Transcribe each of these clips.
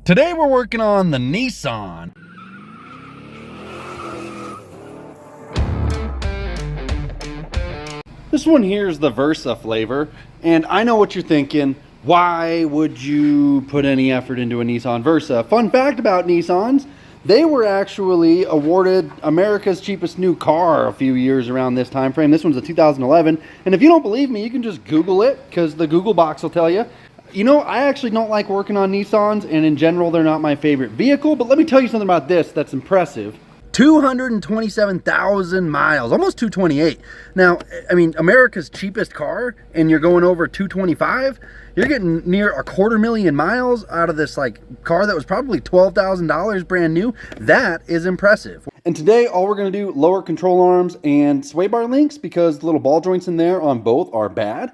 Today we're working on the Nissan. This one here is the Versa flavor, and I know what you're thinking. Why would you put any effort into a Nissan Versa? Fun fact about Nissans, they were actually awarded America's cheapest new car a few years around this time frame. This one's a 2011, and if you don't believe me, you can just Google it, because the Google box will tell you. You know, I actually don't like working on Nissans, and in general, they're not my favorite vehicle, but let me tell you something about this that's impressive. 227,000 miles, almost 228. Now, I mean, America's cheapest car, and you're going over 225, you're getting near 250,000 miles out of this like car that was probably $12,000 brand new. That is impressive. And today, all we're gonna do, lower control arms and sway bar links, because the little ball joints in there on both are bad.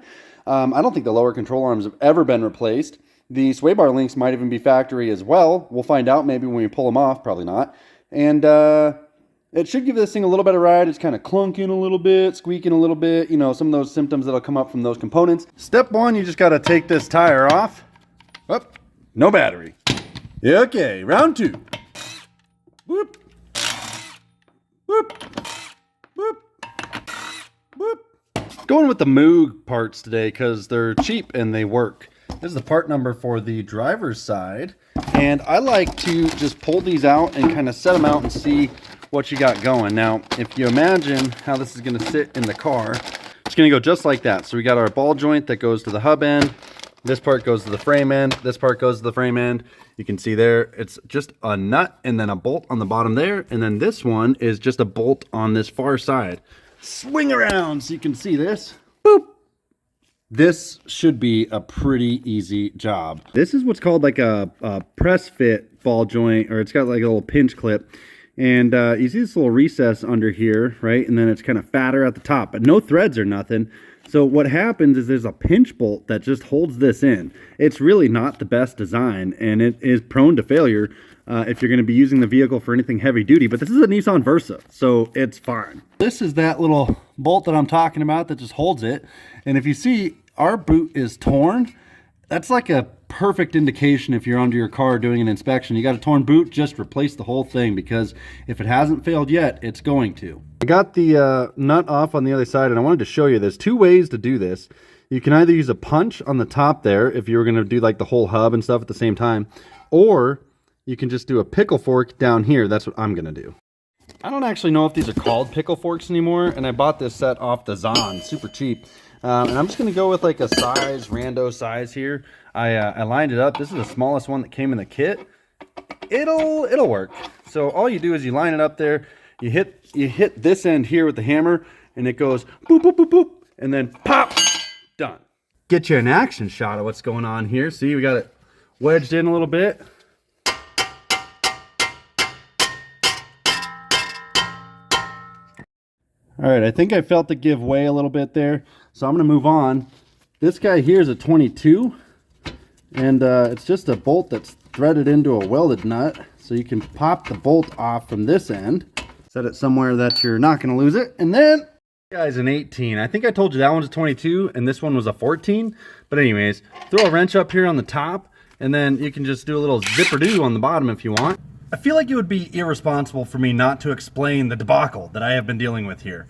I don't think the lower control arms have ever been replaced. The sway bar links might even be factory as well. We'll find out maybe when we pull them off, probably not. And it should give this thing a little better ride. It's kind of clunking a little bit, squeaking a little bit, you know, some of those symptoms that'll come up from those components. Step one, you just got to take this tire off. Oh, no battery. Okay, round two. Whoop. Whoop. Whoop. Whoop. Going with the Moog parts today because they're cheap and they work. This is the part number for the driver's side. And I like to just pull these out and kind of set them out and see what you got going. Now, if you imagine how this is going to sit in the car, it's going to go just like that. So we got our ball joint that goes to the hub end. This part goes to the frame end. This part goes to the frame end. You can see there, it's just a nut and then a bolt on the bottom there. And then this one is just a bolt on this far side. Swing around so you can see this. Boop. This should be a pretty easy job. This is what's called like a press fit ball joint, or it's got like a little pinch clip. And you see this little recess under here, right? And then it's kind of fatter at the top, but no threads or nothing. So what happens is there's a pinch bolt that just holds this in. It's really not the best design, and it is prone to failure if you're going to be using the vehicle for anything heavy duty. But this is a Nissan Versa, so it's fine. This is that little bolt that I'm talking about that just holds it. And if you see, our boot is torn. That's like a perfect indication if you're under your car doing an inspection. You got a torn boot, just replace the whole thing, because if it hasn't failed yet, it's going to. I got the nut off on the other side, and I wanted to show you there's two ways to do this. You can either use a punch on the top there if you were going to do like the whole hub and stuff at the same time, or you can just do a pickle fork down here. That's what I'm going to do. I don't actually know if these are called pickle forks anymore, and I bought this set off the Zon, super cheap. And I'm just going to go with like a size, rando size here. I lined it up. This is the smallest one that came in the kit. It'll work. So all you do is you line it up there. You hit this end here with the hammer, and it goes boop, boop, boop, boop, and then pop, done. Get you an action shot of what's going on here. See, we got it wedged in a little bit. All right, I think I felt it give way a little bit there, so I'm going to move on. This guy here is a 22, and it's just a bolt that's threaded into a welded nut, so you can pop the bolt off from this end. Set it somewhere that you're not going to lose it, and then this guy's an 18. I think I told you that one's a 22, and this one was a 14. But anyways, throw a wrench up here on the top, and then you can just do a little zipper-doo on the bottom if you want. I feel like it would be irresponsible for me not to explain the debacle that I have been dealing with here.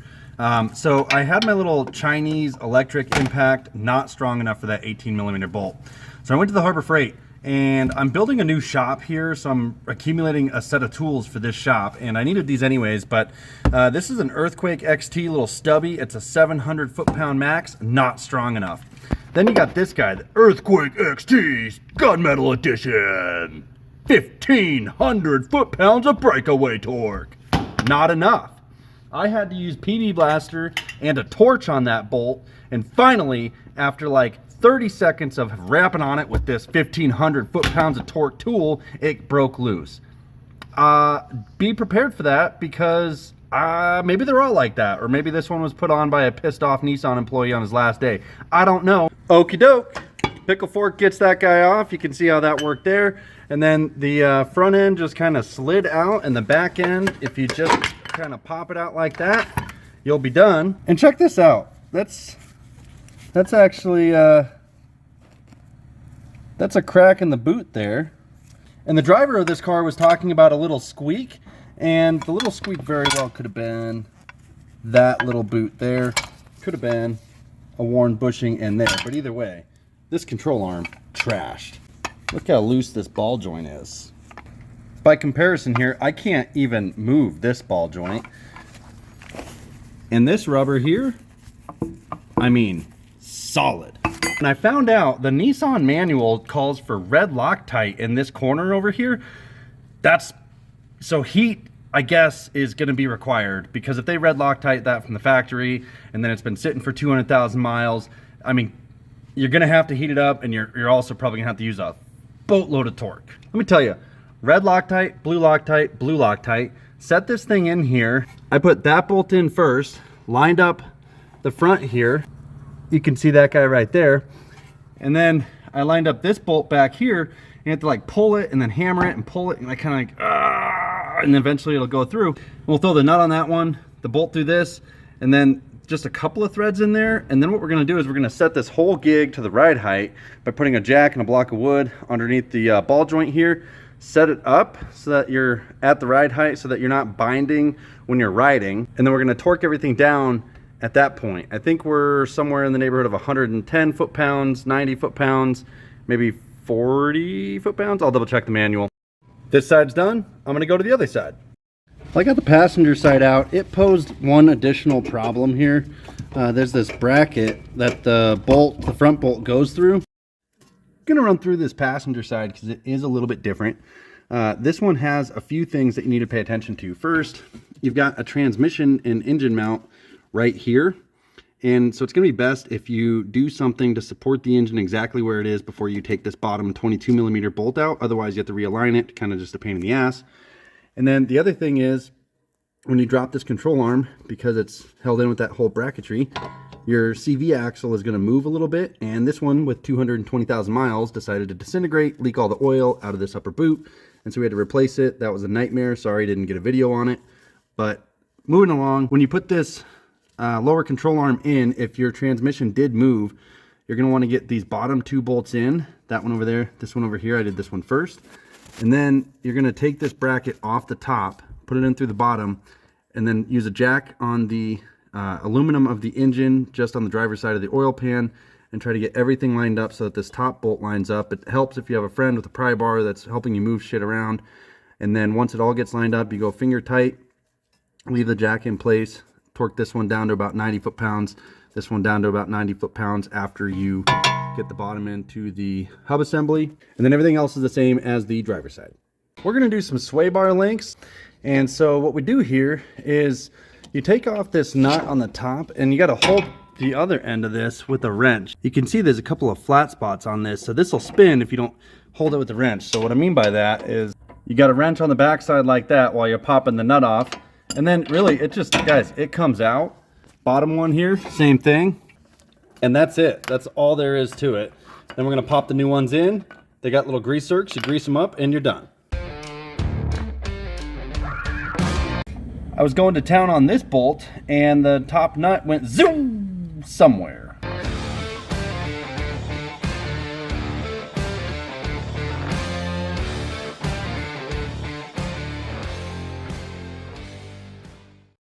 So I had my little Chinese electric impact not strong enough for that 18mm bolt. So I went to the Harbor Freight, and I'm building a new shop here, so I'm accumulating a set of tools for this shop, and I needed these anyways, but this is an Earthquake XT little stubby. It's a 700 foot-pound max, not strong enough. Then you got this guy, the Earthquake XT Gunmetal Edition. 1,500 foot-pounds of breakaway torque. Not enough. I had to use PB Blaster and a torch on that bolt, and finally, after like 30 seconds of wrapping on it with this 1,500 foot-pounds of torque tool, it broke loose. Be prepared for that, because maybe they're all like that, or maybe this one was put on by a pissed-off Nissan employee on his last day. I don't know. Okie doke. Pickle fork gets that guy off. You can see how that worked there. And then the front end just kind of slid out, and the back end, if you just kind of pop it out like that, you'll be done. And check this out. That's actually that's a crack in the boot there. And the driver of this car was talking about a little squeak, and the little squeak very well could have been that little boot there. Could have been a worn bushing in there, but either way, this control arm trashed. Look how loose this ball joint is. By comparison here, I can't even move this ball joint. And this rubber here, I mean, solid. And I found out the Nissan manual calls for red Loctite in this corner over here. So heat, I guess, is gonna be required, because if they red Loctite that from the factory and then it's been sitting for 200,000 miles, I mean, you're gonna have to heat it up, and you're also probably gonna have to use a boatload of torque. Let me tell you, red Loctite, blue Loctite, blue Loctite. Set this thing in here. I put that bolt in first, lined up the front here. You can see that guy right there. And then I lined up this bolt back here, and you have to like pull it and then hammer it and pull it, and I kind of like, and eventually it'll go through. We'll throw the nut on that one, the bolt through this, and then just a couple of threads in there. And then what we're gonna do is we're gonna set this whole gig to the ride height by putting a jack and a block of wood underneath the ball joint here. Set it up so that you're at the ride height, so that you're not binding when you're riding. And then we're gonna torque everything down at that point. I think we're somewhere in the neighborhood of 110 foot-pounds, 90 foot-pounds, maybe 40 foot-pounds. I'll double check the manual. This side's done. I'm gonna go to the other side. I got the passenger side out. It posed one additional problem here. There's this bracket that the front bolt goes through. I'm gonna run through this passenger side because it is a little bit different. This one has a few things that you need to pay attention to. First, you've got a transmission and engine mount right here. And so it's gonna be best if you do something to support the engine exactly where it is before you take this bottom 22mm bolt out. Otherwise you have to realign it, kind of just a pain in the ass. And then the other thing is, when you drop this control arm, because it's held in with that whole bracketry, your CV axle is going to move a little bit, and this one with 220,000 miles decided to disintegrate, leak all the oil out of this upper boot, and so we had to replace it. That was a nightmare. Sorry, didn't get a video on it. But moving along, when you put this lower control arm in, if your transmission did move, you're going to want to get these bottom two bolts in. That one over there, this one over here. I did this one first. And then you're going to take this bracket off the top, put it in through the bottom, and then use a jack on the aluminum of the engine just on the driver's side of the oil pan, and try to get everything lined up so that this top bolt lines up. It helps if you have a friend with a pry bar that's helping you move shit around. And then once it all gets lined up, you go finger tight, leave the jack in place, torque this one down to about 90 foot-pounds, this one down to about 90 foot-pounds after you get the bottom into the hub assembly. And then everything else is the same as the driver's side. We're gonna do some sway bar links. And so what we do here is you take off this nut on the top, and you gotta hold the other end of this with a wrench. You can see there's a couple of flat spots on this, so this will spin if you don't hold it with the wrench. So what I mean by that is you got a wrench on the backside like that while you're popping the nut off, and then really it just, guys, it comes out. Bottom one here, same thing. And that's it. That's all there is to it. Then we're gonna pop the new ones in. They got little grease zerks. You grease them up and you're done. I was going to town on this bolt and the top nut went zoom somewhere.